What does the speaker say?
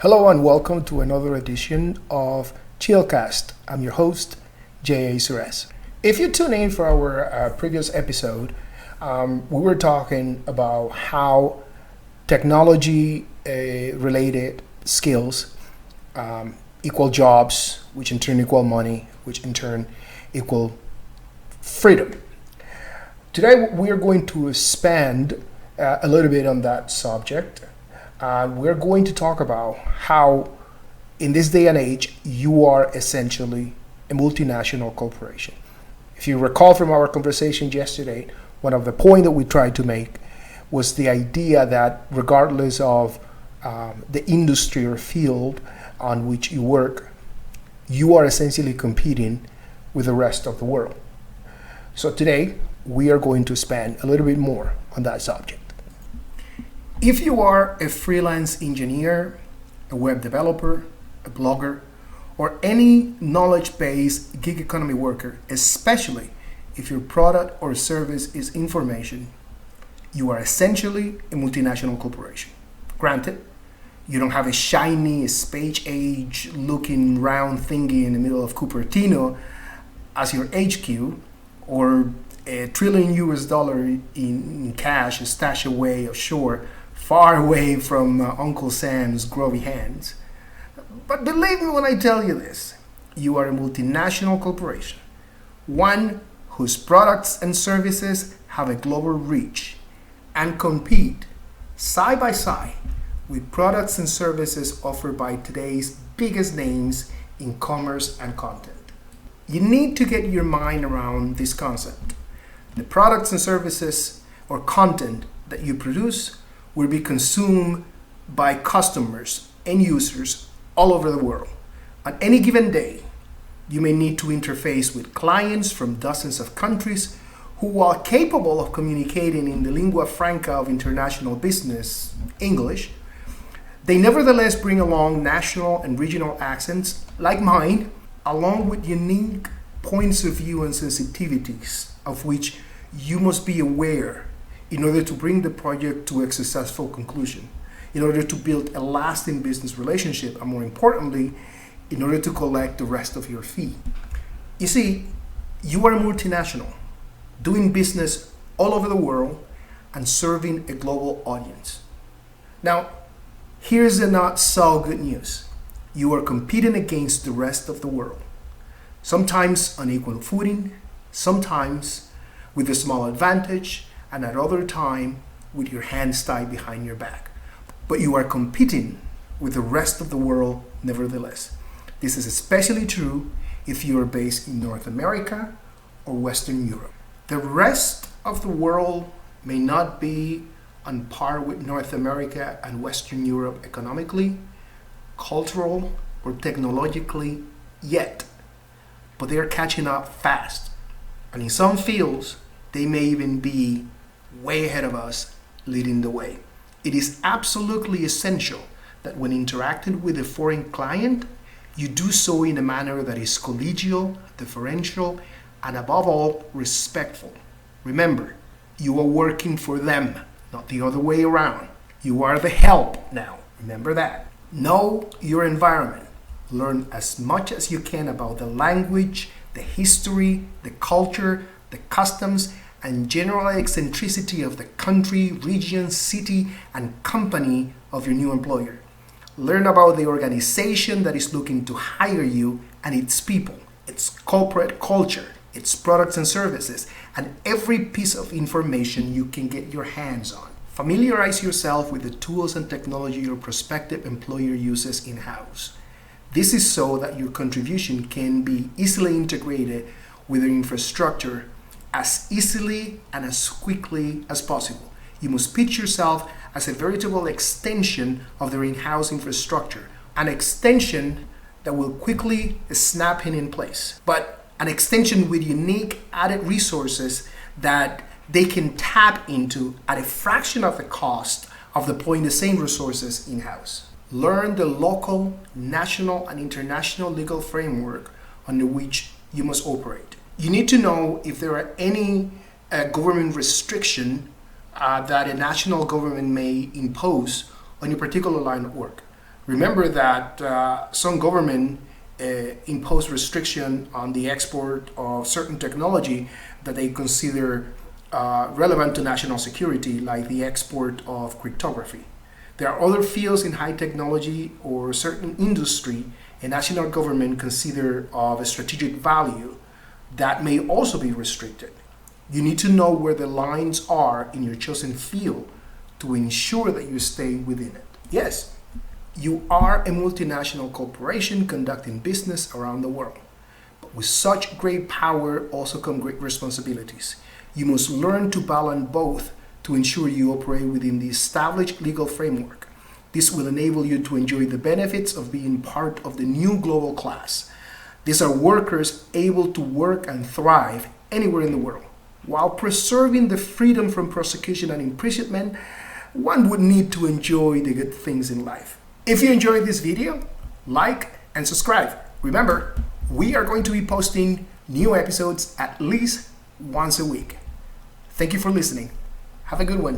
Hello and welcome to another edition of ChillCast. I'm your host, J.A. Suarez. If you tune in for our previous episode, we were talking about how technology related skills equal jobs, which in turn equal money, which in turn equal freedom. Today we are going to expand a little bit on that subject. We're going to talk about how, in this day and age, you are essentially a multinational corporation. If you recall from our conversation yesterday, one of the points that we tried to make was the idea that regardless of the industry or field on which you work, you are essentially competing with the rest of the world. So today, we are going to expand a little bit more on that subject. If you are a freelance engineer, a web developer, a blogger, or any knowledge-based gig economy worker, especially if your product or service is information, you are essentially a multinational corporation. Granted, you don't have a shiny, space age looking round thingy in the middle of Cupertino as your HQ, or $1 trillion in cash stashed away offshore, far away from Uncle Sam's grovy hands. But believe me when I tell you this, you are a multinational corporation, one whose products and services have a global reach and compete side by side with products and services offered by today's biggest names in commerce and content. You need to get your mind around this concept. The products and services or content that you produce will be consumed by customers and users all over the world. On any given day, you may need to interface with clients from dozens of countries who, while capable of communicating in the lingua franca of international business, English, they nevertheless bring along national and regional accents like mine, along with unique points of view and sensitivities of which you must be aware in order to bring the project to a successful conclusion, in order to build a lasting business relationship, and more importantly, in order to collect the rest of your fee. You see, you are a multinational, doing business all over the world and serving a global audience. Now, here's the not so good news. You are competing against the rest of the world, sometimes on equal footing, sometimes with a small advantage, and at other time with your hands tied behind your back. But you are competing with the rest of the world nevertheless. This is especially true if you are based in North America or Western Europe. The rest of the world may not be on par with North America and Western Europe economically, cultural, or technologically yet, but they are catching up fast. And in some fields, they may even be way ahead of us, leading the way. It is absolutely essential that when interacting with a foreign client, you do so in a manner that is collegial, deferential, and above all, respectful. Remember, you are working for them, not the other way around. You are the help now. Remember that. Know your environment. Learn as much as you can about the language, the history, the culture, the customs, and general eccentricity of the country, region, city, and company of your new employer. Learn about the organization that is looking to hire you and its people, its corporate culture, its products and services, and every piece of information you can get your hands on. Familiarize yourself with the tools and technology your prospective employer uses in-house. This is so that your contribution can be easily integrated with their infrastructure as easily and as quickly as possible. You must pitch yourself as a veritable extension of their in-house infrastructure, an extension that will quickly snap in place, but an extension with unique added resources that they can tap into at a fraction of the cost of deploying the same resources in-house. Learn the local, national, and international legal framework under which you must operate. You need to know if there are any government restriction that a national government may impose on your particular line of work. Remember that some government impose restriction on the export of certain technology that they consider relevant to national security, like the export of cryptography. There are other fields in high technology or certain industry a national government consider of a strategic value that may also be restricted. You need to know where the lines are in your chosen field to ensure that you stay within it. Yes, you are a multinational corporation conducting business around the world. But with such great power also come great responsibilities. You must learn to balance both to ensure you operate within the established legal framework. This will enable you to enjoy the benefits of being part of the new global class. These are workers able to work and thrive anywhere in the world. While preserving the freedom from prosecution and imprisonment, one would need to enjoy the good things in life. If you enjoyed this video, like and subscribe. Remember, we are going to be posting new episodes at least once a week. Thank you for listening. Have a good one.